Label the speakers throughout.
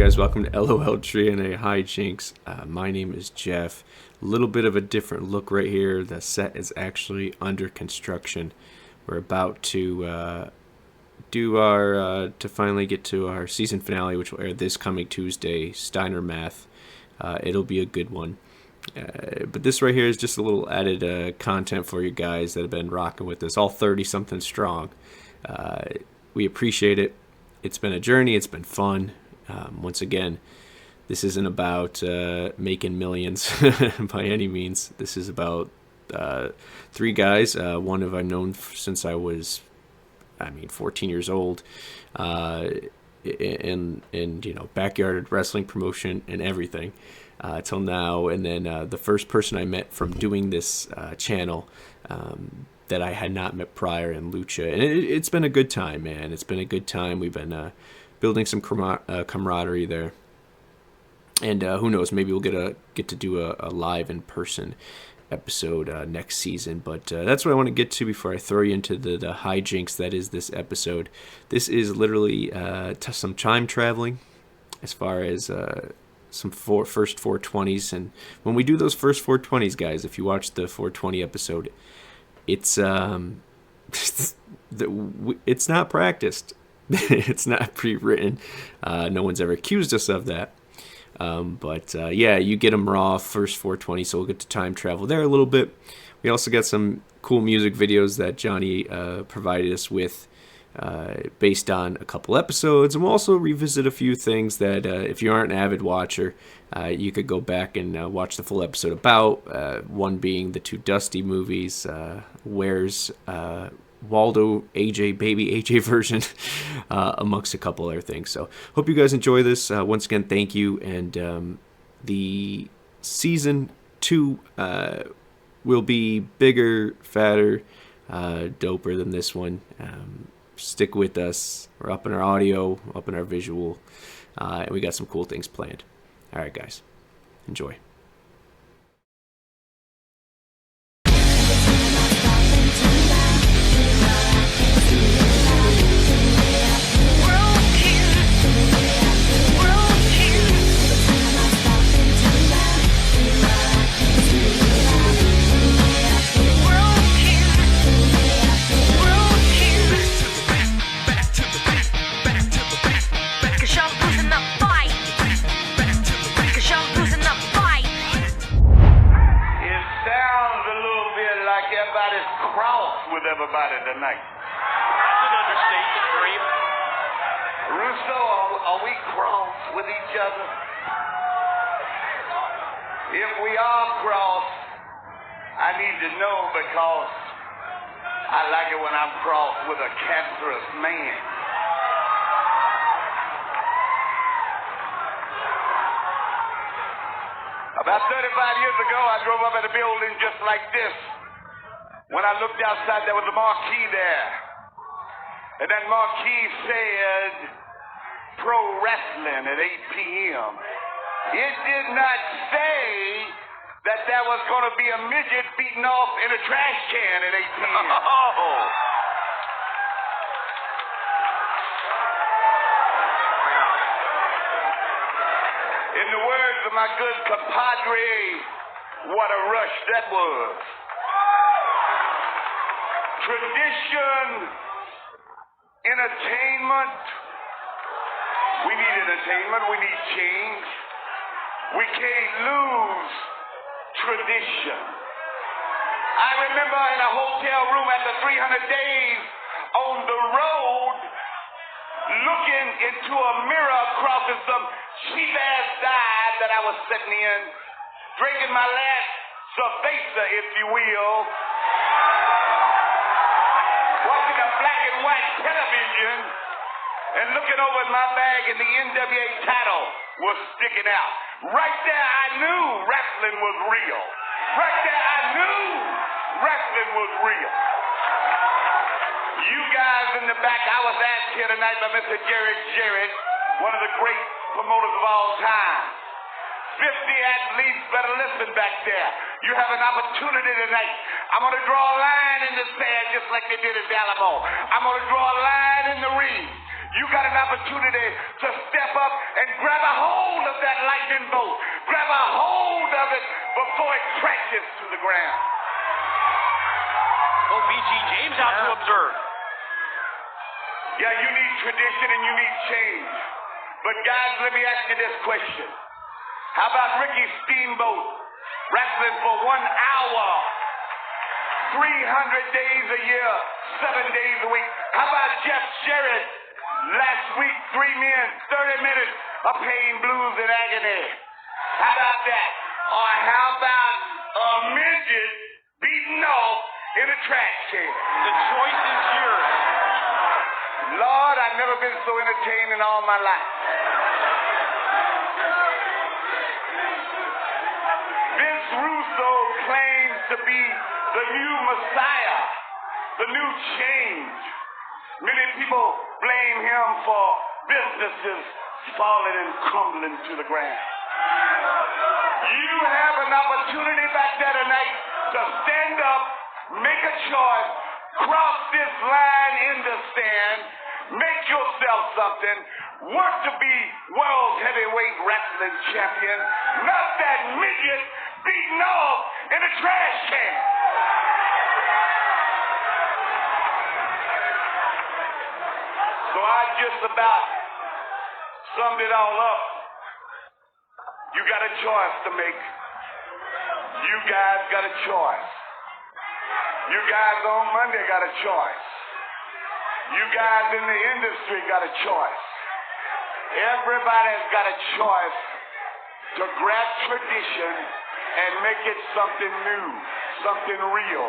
Speaker 1: guys, welcome to LOLTreeNA HIGHjinx. My name is Jeff. A little bit of a different look right here. The set is actually under construction. We're about to finally get to our season finale, which will air this coming Tuesday, Steiner Math. It'll be a good one. But this right here is just a little added content for you guys that have been rocking with us, all 30-something strong. We appreciate it. It's been a journey. It's been fun. Once again, this isn't about making millions by any means. This is about three guys. One of I've known since I was, 14 years old, in backyard wrestling promotion and everything till now. And then the first person I met from doing this channel that I had not met prior in Lucha, and it's been a good time, man. It's been a good time. We've been building some camaraderie there, and who knows, maybe we'll get to do a live in person episode next season. But that's what I want to get to before I throw you into the hijinks that is this episode. This is literally some time traveling as far as some first 420s, and when we do those first 420s, guys, if you watch the 420 episode, it's it's not practiced. It's not pre-written. No one's ever accused us of that. But you get them raw first 420, so we'll get to time travel there a little bit. We also got some cool music videos that Johnny provided us with based on a couple episodes, and we'll also revisit a few things that if you aren't an avid watcher, you could go back and watch the full episode about, one being the two Dusty movies, Where's Waldo baby AJ version, amongst a couple other things. So hope you guys enjoy this. Once again, thank you. And the season 2 will be bigger, fatter, doper than this one. Stick with us. We're up in our audio, up in our visual, and we got some cool things planned. All right, guys, enjoy.
Speaker 2: Everybody tonight. That's an understatement, Dream. Russo, are we cross with each other? If we are cross, I need to know, because I like it when I'm crossed with a cancerous man. About 35 years ago, I drove up at a building just like this. When I looked outside, there was a marquee there. And that marquee said, Pro Wrestling at 8 p.m. It did not say that there was going to be a midget beaten off in a trash can at 8 p.m. In the words of my good compadre, what a rush that was. Tradition, entertainment. We need entertainment. We need change. We can't lose tradition. I remember in a hotel room after 300 days on the road, looking into a mirror across some cheap-ass dive that I was sitting in, drinking my last cerveza, if you will, watching a black and white television, and looking over at my bag, and the NWA title was sticking out. Right there, I knew wrestling was real. Right there, I knew wrestling was real. You guys in the back, I was asked here tonight by Mr. Jarrett, one of the great promoters of all time. 50 athletes, better listen back there. You have an opportunity tonight. I'm going to draw a line in the sand just like they did at Alamo. I'm going to draw a line in the ring. You got an opportunity opportunity to step up and grab a hold of that lightning bolt. Grab a hold of it before it crashes to the ground.
Speaker 3: Oh, BG James out to observe.
Speaker 2: Yeah, you need tradition and you need change. But guys, let me ask you this question. How about Ricky Steamboat wrestling for 1 hour, 300 days a year, 7 days a week? How about Jeff Jarrett last week, 3 men, 30 minutes of pain, blues, and agony? How about that? Or how about a midget beaten off in a trash can?
Speaker 3: The choice is yours.
Speaker 2: Lord, I've never been so entertained in all my life. Vince Russo claims to be the new Messiah, the new change. Many people blame him for businesses falling and crumbling to the ground. You have an opportunity back there tonight to stand up, make a choice, cross this line in the stand, make yourself something, work to be world heavyweight wrestling champion, not that midget beaten off in a trash can. So I just about summed it all up. You got a choice to make. You guys got a choice. You guys on Monday got a choice. You guys in the industry got a choice. Everybody's got a choice to grab tradition and make it something new, something real,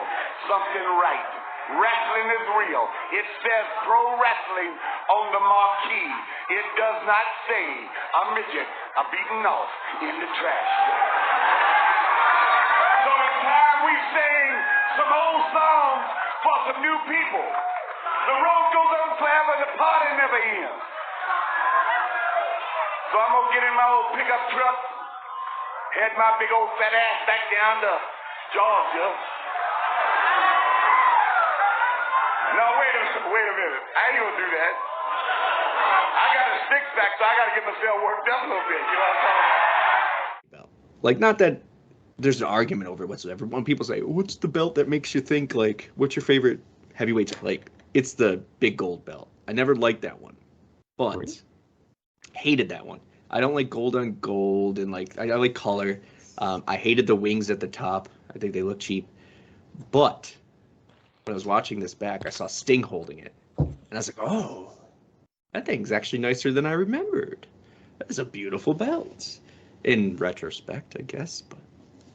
Speaker 2: something right. Wrestling is real. It says pro wrestling on the marquee. It does not say a midget beaten off in the trash can. So it's time we sing some old songs for some new people. The road goes on forever, the party never ends. So I'm going to get in my old pickup truck, head my big old fat ass back down to Georgia. No, wait a minute. I ain't going to do that. I got a six-pack, so I got to get myself worked up a little bit. You know what I'm talking about?
Speaker 1: Like, not that there's an argument over it whatsoever. When people say, what's the belt that makes you think, like, what's your favorite heavyweight? Like, it's the big gold belt. I never liked that one. But hated that one. I don't like gold on gold, and, like, I like color. I hated the wings at the top. I think they look cheap. But when I was watching this back, I saw Sting holding it. And I was like, oh, that thing's actually nicer than I remembered. That is a beautiful belt. In retrospect, I guess. But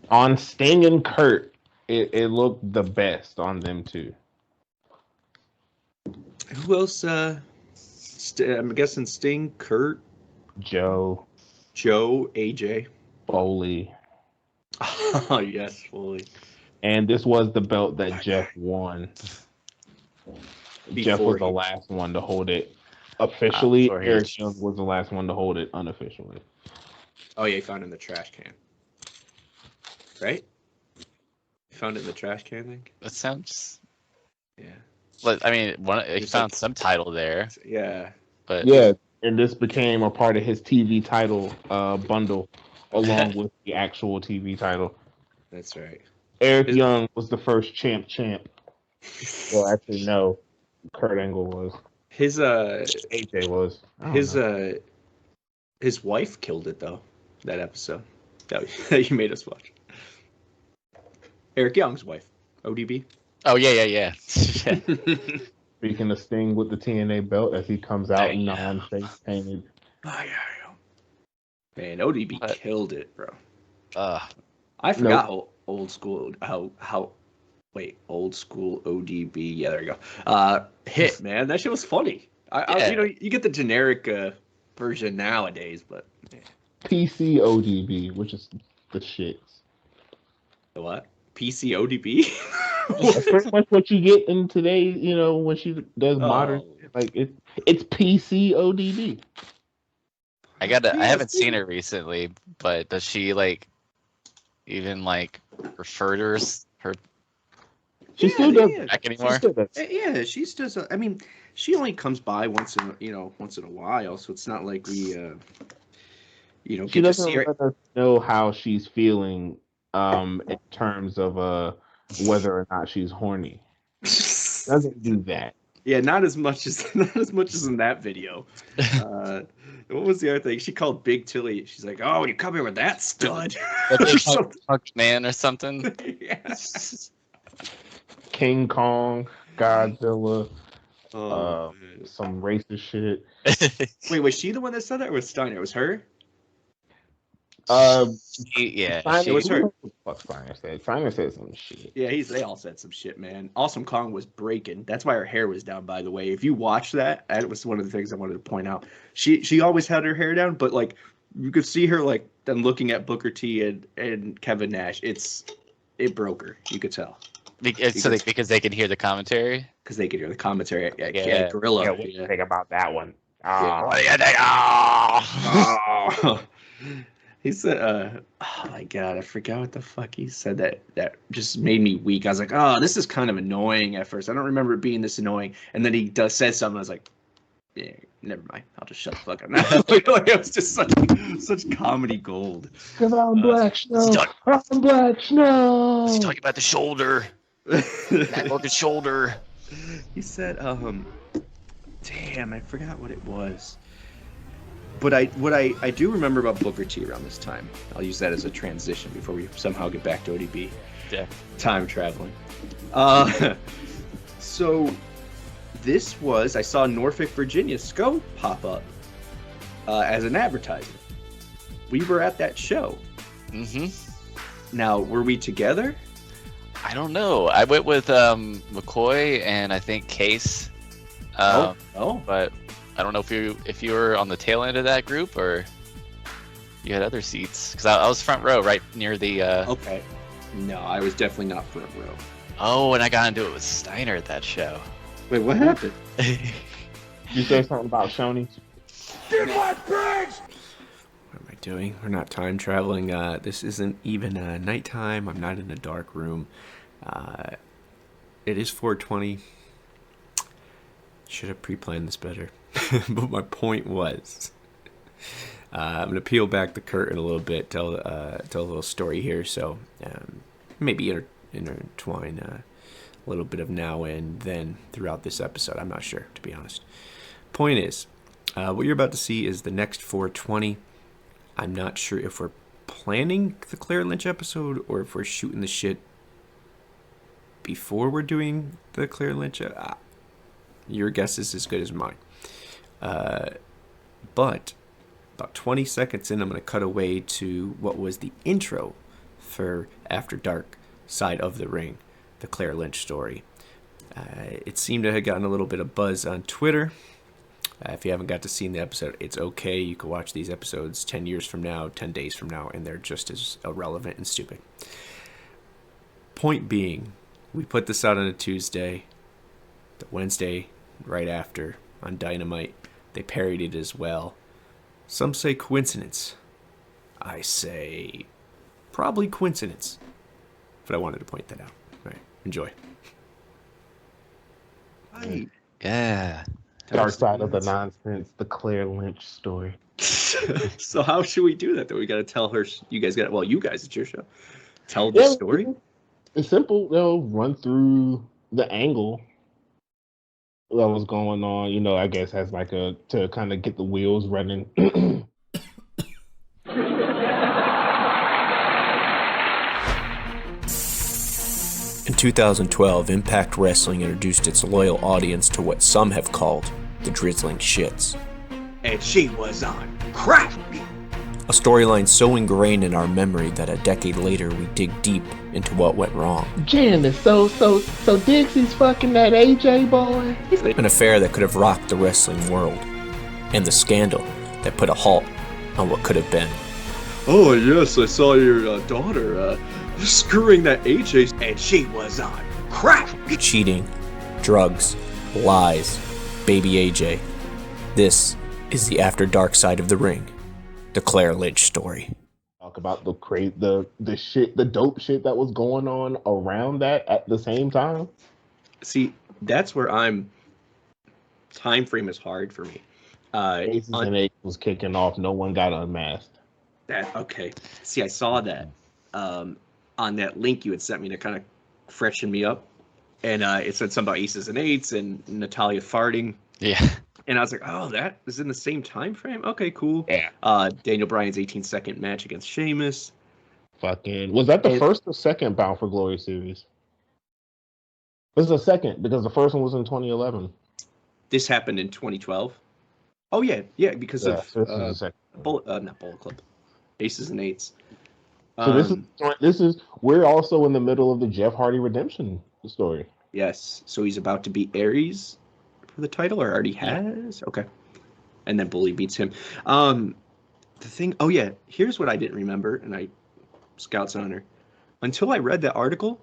Speaker 4: on Sting and Kurt, it looked the best on them too.
Speaker 1: Who else? I'm guessing Sting, Kurt,
Speaker 4: Joe,
Speaker 1: AJ,
Speaker 4: Foley.
Speaker 1: Oh yes, Foley.
Speaker 4: And this was the belt that Jeff won. Jeff was the last one to hold it officially. Eric Young was the last one to hold it unofficially.
Speaker 1: Oh yeah, he found it in the trash can. Right? He found it in the trash can, I think.
Speaker 5: That sounds.
Speaker 1: Yeah.
Speaker 5: I mean, he found some title there.
Speaker 1: Yeah.
Speaker 5: But
Speaker 4: yeah, and this became a part of his TV title bundle, along with the actual TV title.
Speaker 1: That's right.
Speaker 4: Eric Young was the first champ. Well, actually, no. Kurt Angle was. AJ was.
Speaker 1: His wife killed it though. That episode that you made us watch. Eric Young's wife, ODB.
Speaker 5: Oh yeah.
Speaker 4: Speaking of Sting with the TNA belt as he comes out non-face painted.
Speaker 1: Oh yeah. Man, ODB killed it, bro. I forgot how old school old school ODB. Yeah, there you go. Hit, man. That shit was funny. You get the generic version nowadays, but man.
Speaker 4: PC ODB, which is the shits.
Speaker 1: The what? PC ODB?
Speaker 4: That's pretty much what you get in today, when she does modern. Like it's PC ODB.
Speaker 5: I haven't seen her recently, but does she even refer to her?
Speaker 4: She still does
Speaker 5: back anymore.
Speaker 1: Yeah, she still does. I mean, she only comes by once in a while, so it's not like we
Speaker 4: She
Speaker 1: get to see
Speaker 4: doesn't
Speaker 1: her.
Speaker 4: let us know how she's feeling in terms of whether or not she's horny. Doesn't do that.
Speaker 1: Yeah, not as much as in that video. What was the other thing? She called Big Tilly. She's like, "Oh, you come here with that stud."
Speaker 5: Punk man or something.
Speaker 1: Yeah.
Speaker 4: King Kong, Godzilla,
Speaker 1: Oh,
Speaker 4: some racist shit.
Speaker 1: wait, was she the one that said that, or was Steiner? It was her.
Speaker 5: Yeah,
Speaker 1: it was her.
Speaker 4: Fuck Steiner said. Steiner said some shit.
Speaker 1: Yeah, they all said some shit, man. Awesome Kong was breaking. That's why her hair was down, by the way. If you watch that was one of the things I wanted to point out. She always had her hair down, but like you could see her like then looking at Booker T and Kevin Nash. It broke her. You could tell.
Speaker 5: Because they can hear the commentary.
Speaker 1: Because they could hear the commentary. Yeah, Gorilla.
Speaker 4: Yeah, what do you think about that one?
Speaker 1: Yeah.
Speaker 5: What do you think?
Speaker 1: Oh. He said, "Oh my god, I forgot what the fuck he said. That just made me weak." I was like, "Oh, this is kind of annoying." At first, I don't remember it being this annoying. And then he said something. I was like, "Yeah, never mind. I'll just shut the fuck up now." Like, it was just such comedy gold.
Speaker 4: Because I'm Black Snow. I'm Black Snow.
Speaker 5: He's talking about the shoulder. That broken shoulder.
Speaker 1: He said, damn, I forgot what it was. But what I do remember about Booker T around this time, I'll use that as a transition before we somehow get back to ODB.
Speaker 5: Yeah.
Speaker 1: Time traveling. So this was, I saw Norfolk, Virginia SCO pop up as an advertisement. We were at that show.
Speaker 5: Mm-hmm.
Speaker 1: Now, were we together?
Speaker 5: I don't know. I went with McCoy and I think Case. But I don't know if you were on the tail end of that group or you had other seats. Because I was front row, right near the.
Speaker 1: Okay. No, I was definitely not front row.
Speaker 5: Oh, and I got into it with Steiner at that show.
Speaker 1: Wait, what happened?
Speaker 4: You say something about Shoney?
Speaker 2: Get my bridge!
Speaker 1: What am I doing? We're not time traveling. This isn't even nighttime. I'm not in a dark room. It is 4:20. Should have pre-planned this better. But my point was, I'm gonna peel back the curtain a little bit, tell a little story here. So maybe intertwine a little bit of now and then throughout this episode. I'm not sure, to be honest. Point is, what you're about to see is the next 420. I'm not sure if we're planning the Claire Lynch episode or if we're shooting the shit before we're doing the Claire Lynch. Your guess is as good as mine. But about 20 seconds in, I'm going to cut away to what was the intro for After Dark Side of the Ring, the Claire Lynch story. It seemed to have gotten a little bit of buzz on Twitter. If you haven't got to see the episode, it's okay. You can watch these episodes 10 years from now, 10 days from now, and they're just as irrelevant and stupid. Point being, we put this out on a Tuesday. The Wednesday right after on Dynamite, they parodied it as well. Some say coincidence. I say probably coincidence. But I wanted to point that out. All right, enjoy.
Speaker 5: Yeah.
Speaker 4: Dark Side of the Nonsense, the Claire Lynch story.
Speaker 1: So how should we do that? That we got to tell her. You guys, it's your show. Tell the story.
Speaker 4: It's simple. They'll run through the angle that was going on. I guess as like to kind of get the wheels running.
Speaker 1: In 2012, Impact Wrestling introduced its loyal audience to what some have called the Drizzling Shits.
Speaker 2: And she was on crack!
Speaker 1: A storyline so ingrained in our memory that a decade later we dig deep into what went wrong.
Speaker 4: Janice, so Dixie's fucking that AJ boy?
Speaker 1: An affair that could have rocked the wrestling world. And the scandal that put a halt on what could have been. Oh yes, I saw your daughter screwing that AJ.
Speaker 2: And she was on crack!
Speaker 1: Cheating, drugs, lies, baby AJ. This is the After Dark Side of the Ring, the Claire Lynch story.
Speaker 4: Talk about the shit, the dope shit that was going on around that at the same time.
Speaker 1: See, that's where I'm time frame is hard for me.
Speaker 4: Aces and Eights was kicking off. No one got unmasked.
Speaker 1: That okay. See, I saw that on that link you had sent me to kind of freshen me up, and it said something about Aces and Eights and Natalia farting.
Speaker 5: Yeah.
Speaker 1: And I was like, oh, that is in the same time frame. Okay, cool.
Speaker 4: Yeah.
Speaker 1: Daniel Bryan's 18-second match against Sheamus.
Speaker 4: Fucking was that the first or second Bound for Glory series? This is the second because the first one was in 2011.
Speaker 1: This happened in 2012. Oh yeah, because of not Bullet Club, Aces and Eights.
Speaker 4: So this is we're also in the middle of the Jeff Hardy redemption story.
Speaker 1: Yes, so he's about to beat Aries for the title, or already has. Okay, and then Bully beats him. The thing. Oh yeah, here's what I didn't remember, and I Scout's honor. Until I read that article,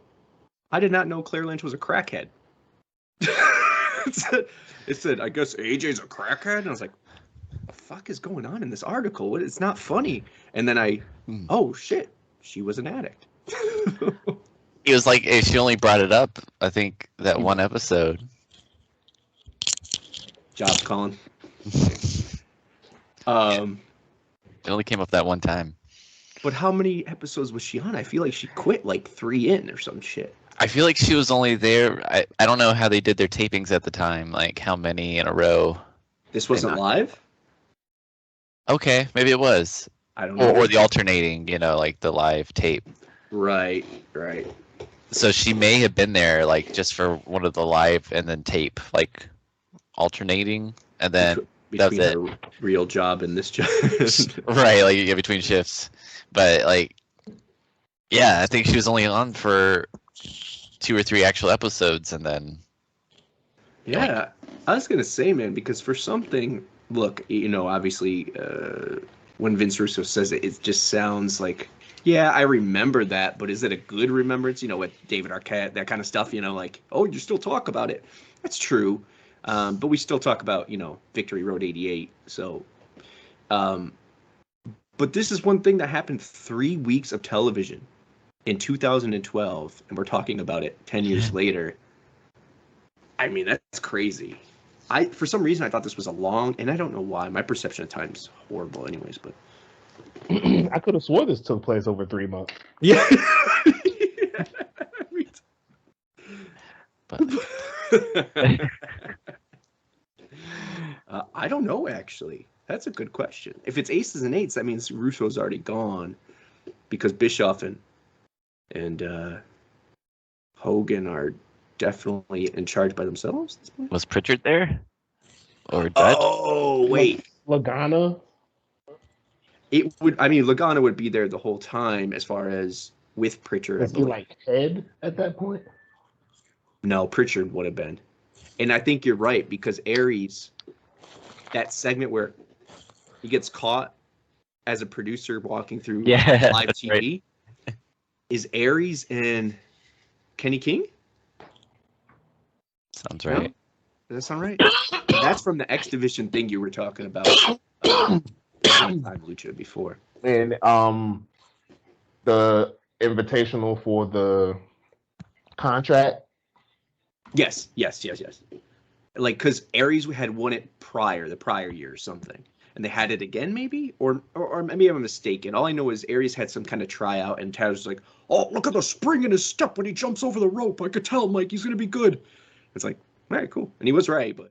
Speaker 1: I did not know Claire Lynch was a crackhead. It said, I guess AJ's a crackhead. And I was like, what the fuck is going on in this article? It's not funny. And then oh shit, she was an addict.
Speaker 5: He was like, she only brought it up, I think, that one episode.
Speaker 1: Jobs calling.
Speaker 5: It only came up that one time.
Speaker 1: But how many episodes was she on? I feel like she quit like 3 in or some shit.
Speaker 5: I feel like she was only there. I don't know how they did their tapings at the time, like how many in a row.
Speaker 1: This wasn't live?
Speaker 5: Okay, maybe it was.
Speaker 1: I don't know.
Speaker 5: Or the alternating, like the live tape.
Speaker 1: Right.
Speaker 5: So she may have been there, like, just for one of the live and then tape, like, alternating, and then
Speaker 1: between
Speaker 5: that's it.
Speaker 1: her real job and this job.
Speaker 5: Right, like, between shifts. But, like, yeah, I think she was only on for 2 or 3 actual episodes, and then...
Speaker 1: Yeah, I was going to say, man, because for something, look, obviously, when Vince Russo says it, it just sounds like, yeah, I remember that, but is it a good remembrance? With David Arquette, that kind of stuff, like, oh, you still talk about it. That's true. But we still talk about, Victory Road 88. So, but this is one thing that happened 3 weeks of television in 2012, and we're talking about it 10 years later. I mean, that's crazy. For some reason, I thought this was a long, and I don't know why. My perception of time is horrible anyways, but.
Speaker 4: I could have swore this took place over 3 months.
Speaker 1: Yeah. I don't know, actually. That's a good question. If it's Aces and Eights, that means Russo's already gone, because Bischoff and Hogan are definitely in charge by themselves at this point.
Speaker 5: Was Pritchard there? Or Dutch?
Speaker 1: Oh, wait.
Speaker 4: Lagana?
Speaker 1: Lagana would be there the whole time as far as with Pritchard.
Speaker 4: Was he like head at that point?
Speaker 1: No, Pritchard would have been. And I think you're right, because Aries, that segment where he gets caught as a producer walking through live TV, right. Is Aries and Kenny King?
Speaker 5: Sounds right.
Speaker 1: No? Does that sound right? That's from the X Division thing you were talking about. Lucha before.
Speaker 4: And the invitational for the contract.
Speaker 1: Yes. Like, because Aries had won it the prior year or something, and they had it again, maybe, or maybe I'm mistaken. All I know is Aries had some kind of tryout, and Taz was like, "Oh, look at the spring in his step when he jumps over the rope. I could tell, Mike, he's gonna be good." It's like, all right, cool, and he was right, but.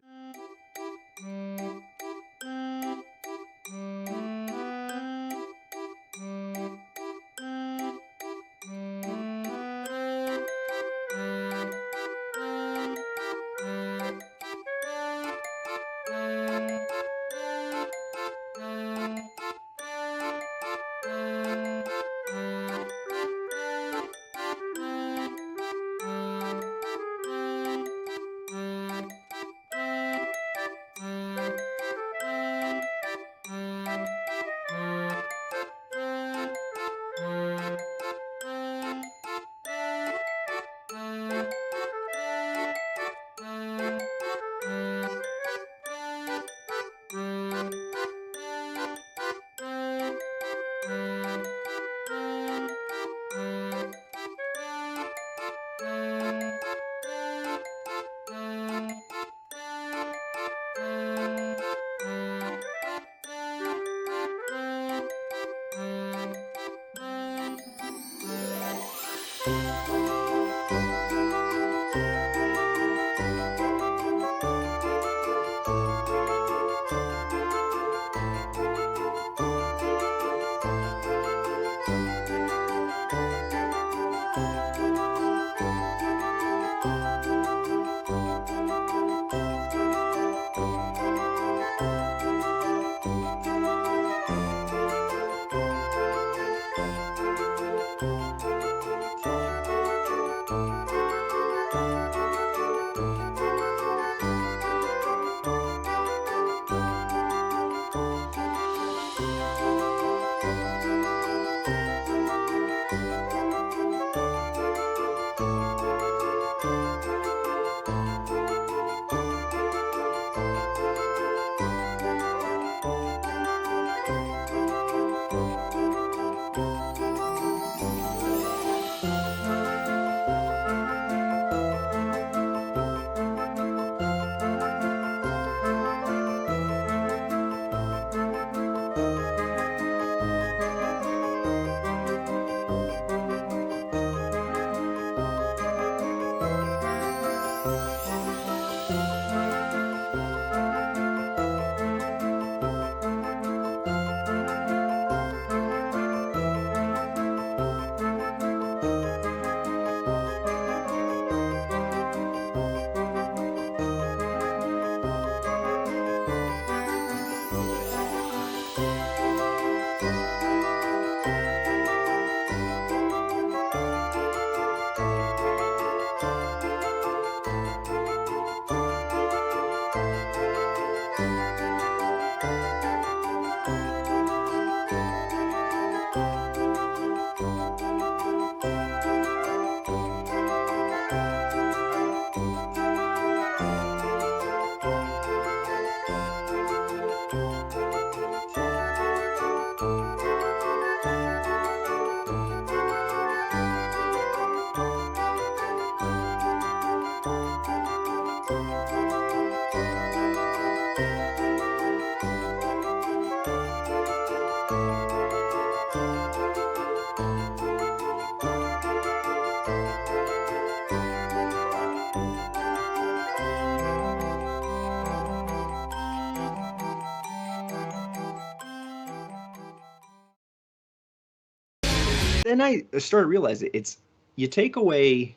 Speaker 1: then I started realizing it's you take away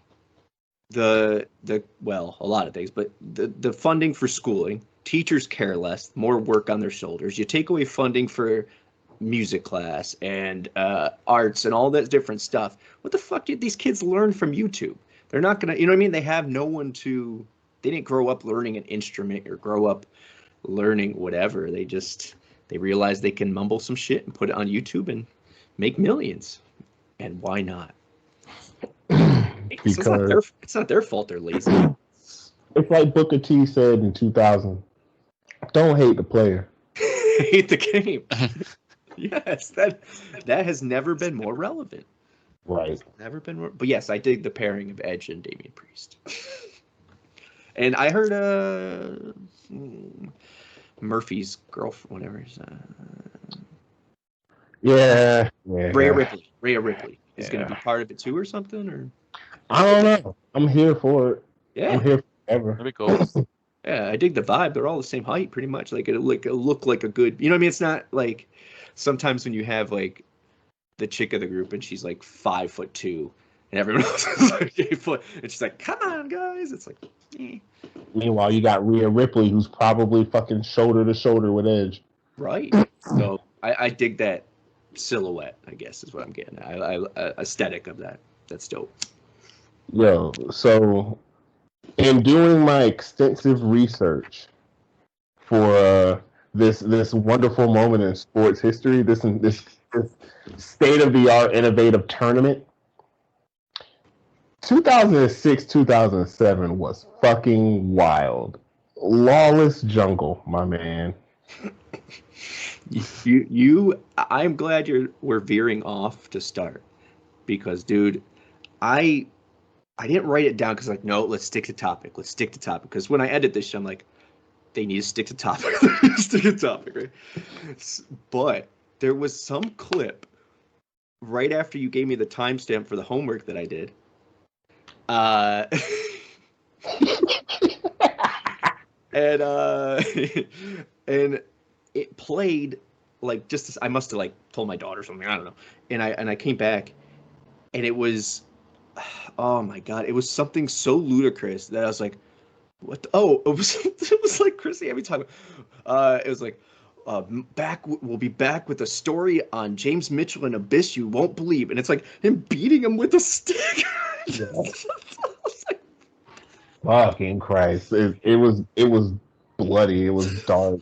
Speaker 1: the well, a lot of things, but the funding for schooling, teachers care less, more work on their shoulders. You take away funding for music class and arts and all that different stuff. What the fuck did these kids learn from YouTube? They're not gonna, you know what I mean? They have no one to. They didn't grow up learning an instrument or grow up learning whatever. They realize they can mumble some shit and put it on YouTube and make millions. And why not?
Speaker 4: Because
Speaker 1: it's not their fault they're lazy.
Speaker 4: It's like Booker T said in 2000. Don't hate the player.
Speaker 1: Hate the game. Yes, that has never been more relevant.
Speaker 4: Right.
Speaker 1: It's never been more. But yes, I dig the pairing of Edge and Damian Priest. And I heard Murphy's girlfriend, whatever.
Speaker 4: Yeah.
Speaker 1: Rhea Ripley is going to be part of it too, or something, or
Speaker 4: I don't know. I'm here for it.
Speaker 1: Yeah,
Speaker 4: I'm here forever.
Speaker 5: That'd be cool.
Speaker 1: Yeah, I dig the vibe. They're all the same height, pretty much. Like it look like a good. You know what I mean? It's not like sometimes when you have like the chick of the group and she's like 5'2", and everyone else is like 8 foot, and she's like, "Come on, guys!" It's like. Eh.
Speaker 4: Meanwhile, you got Rhea Ripley, who's probably fucking shoulder to shoulder with Edge.
Speaker 1: Right. So I dig that silhouette, I guess is what I'm getting at. I aesthetic of that. That's dope.
Speaker 4: Yo, so in doing my extensive research for this wonderful moment in sports history, this state of the art innovative tournament, 2006-2007 was fucking wild. Lawless jungle, my man.
Speaker 1: I'm glad we're veering off to start, because dude, I didn't write it down because like, no, let's stick to topic. Because when I edit this shit, I'm like, they need to stick to topic. Right? But there was some clip right after you gave me the timestamp for the homework that I did. And it played like just as I must have like told my daughter something, I don't know. And I came back and it was, oh my God, it was something so ludicrous that I was like, what? It was like Chrissy every time. It was like, we'll be back with a story on James Mitchell and Abyss you won't believe, and it's like him beating him with a stick.
Speaker 4: Yeah. Fucking Christ! It was bloody. It was dark.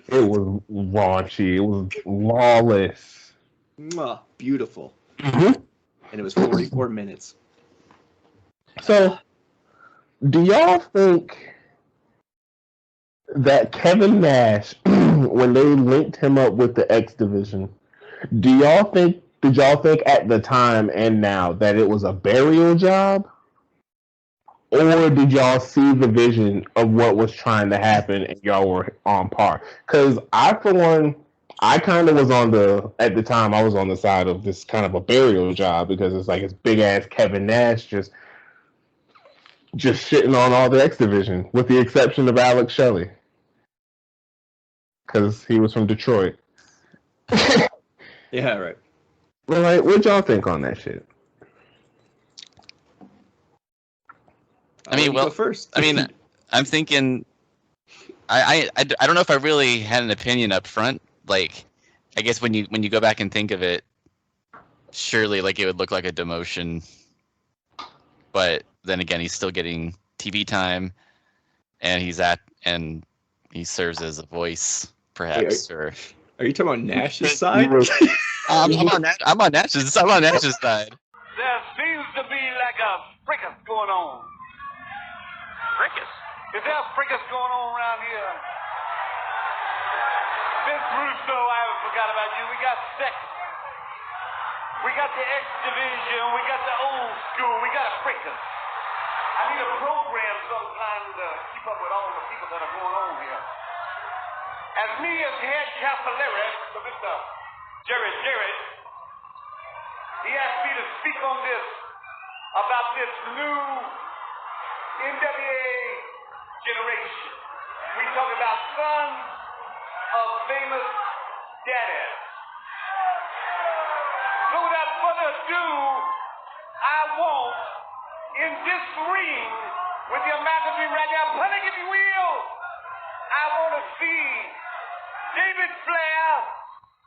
Speaker 4: It was raunchy. It was lawless.
Speaker 1: Mwah, beautiful.
Speaker 4: Mm-hmm.
Speaker 1: And it was 44 minutes.
Speaker 4: So, do y'all think that Kevin Nash, when they linked him up with the X Division, did y'all think at the time and now that it was a burial job? Or did y'all see the vision of what was trying to happen and y'all were on par? Because for one, I kind of was at the time, I was on the side of this kind of a burial job, because it's like it's big ass Kevin Nash just shitting on all the X Division, with the exception of Alex Shelley. Because he was from Detroit.
Speaker 1: Yeah, right.
Speaker 4: Well, like, what'd y'all think on that shit?
Speaker 5: I mean, well,
Speaker 1: first.
Speaker 5: I mean, I'm thinking, I don't know if I really had an opinion up front. Like, I guess when you go back and think of it, surely like it would look like a demotion. But then again, he's still getting TV time, and he serves as a voice, perhaps.
Speaker 1: Are you talking about Nash's side?
Speaker 5: I'm on Nash's side.
Speaker 3: There seems to be like a fricas going on. Fricas? Is there a fricas going on around here? Vince Russo, I forgot about you. We got Sex. We got the X Division. We got the old school. We got a fricas. I need a program sometime to keep up with all the people that are going on here. As me as head capillary for Mr. Jared, he asked me to speak on this, about this new NWA generation. We talk about sons of famous daddies. So without further further ado, I want in this ring with the American right now, putting if you will, I want to see David Flair,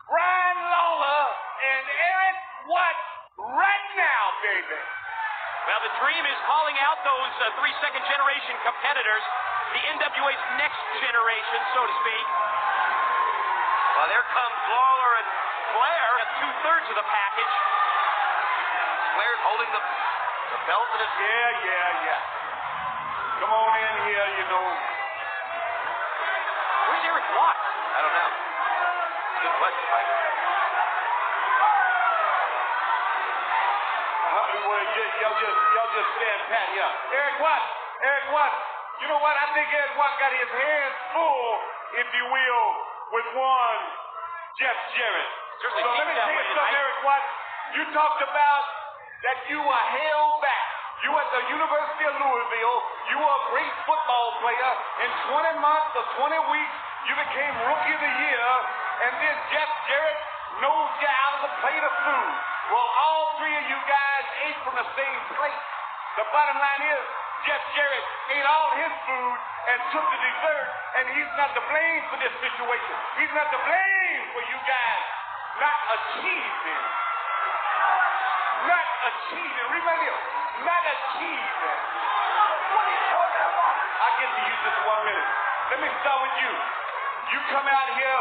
Speaker 3: Brian Lawler, and Eric Watts right now, baby.
Speaker 6: Well, the Dream is calling out those 3 second generation competitors, the NWA's next generation, so to speak. Well, there comes Lawler and Flair at 2/3 of the package. Flair's holding the belt in his...
Speaker 3: Yeah. Come on in here, you know.
Speaker 6: Where's Eric Watts?
Speaker 3: I don't know.
Speaker 6: Good question, Mike.
Speaker 3: Y'all just stand pat here. Eric Watts. You know what? I think Eric Watts got his hands full, if you will, with one Jeff Jarrett.
Speaker 6: Certainly
Speaker 3: So let me
Speaker 6: that
Speaker 3: tell you
Speaker 6: way
Speaker 3: something,
Speaker 6: tonight.
Speaker 3: Eric Watts. You talked about that you were held back. You at the University of Louisville, you were a great football player. In 20 months or 20 weeks, you became Rookie of the Year, and then Jeff Jarrett nosed you out of the plate of food. Well, all three of you guys ate from the same plate. The bottom line is, Jeff Jarrett ate all his food and took the dessert, and he's not to blame for this situation. He's not to blame for you guys not achieving. Not achieving. Remember this. Not achieving. I'll get to you just 1 minute. Let me start with you. You come out here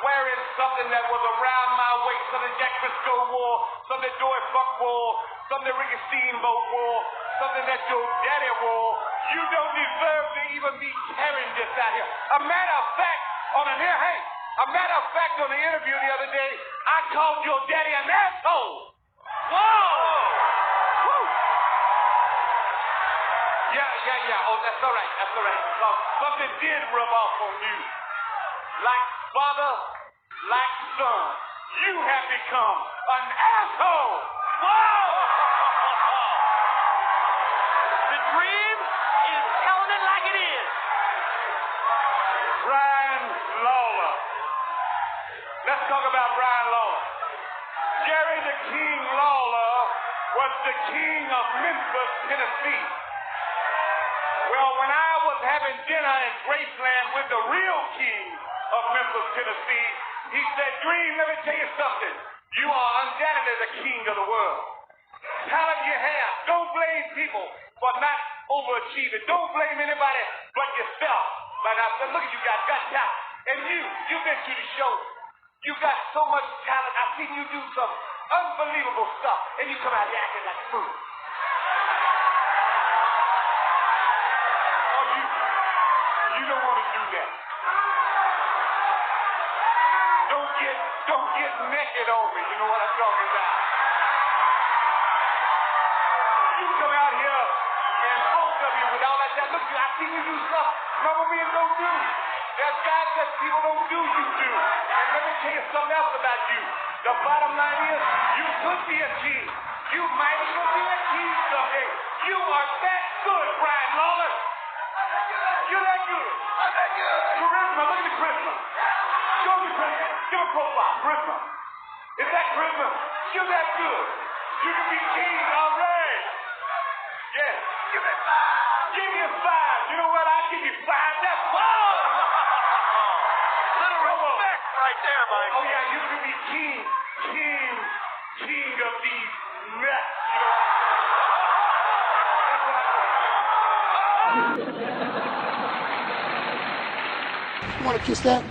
Speaker 3: wearing something that was around my waist, something Jack Briscoe wore, something Dory Funk wore, something Ricky Steamboat wore, something that your daddy wore. You don't deserve to even be carrying this out here. A matter of fact, on the interview the other day, I called your daddy an asshole. Whoa! Woo! Yeah. Oh, that's all right. Something did rub off on you. Like father, like son. You have become an asshole. Whoa!
Speaker 6: The Dream is telling it like it is.
Speaker 3: Brian Lawler. Let's talk about Brian Lawler. Jerry the King Lawler was the king of Memphis, Tennessee. Well, when I was having dinner in Graceland with the real king of Memphis, Tennessee, he said, Dream, let me tell you something. You are undoubtedly the king of the world. Talent you have. Don't blame people for not overachieving. Don't blame anybody but yourself. But I said, look at you guys, got talent. And you've been to the show. You got so much talent. I've seen you do some unbelievable stuff. And you come out here acting like a fool. Oh, you don't want to do that. Don't get naked on me. You know what I'm talking about. You come out here and both of you with all that. Look, I see you do stuff Mama men don't do. There's guys that people don't do, you do. And let me tell you something else about you. The bottom line is, you could be a king. You might even be a king someday. You are that good, Brian Lawler. You're that good. Charisma, look at the charisma. Show me charisma. Give a profile. Charisma. Is that charisma? You're that good. You can be king, all right. Yes. Give me 5. Give me a 5. You know what? I'll give you 5. That's whoa!
Speaker 6: Little respect right there, Mike.
Speaker 3: Oh, yeah, you can be king of these nuts. You know?
Speaker 7: You want to kiss that?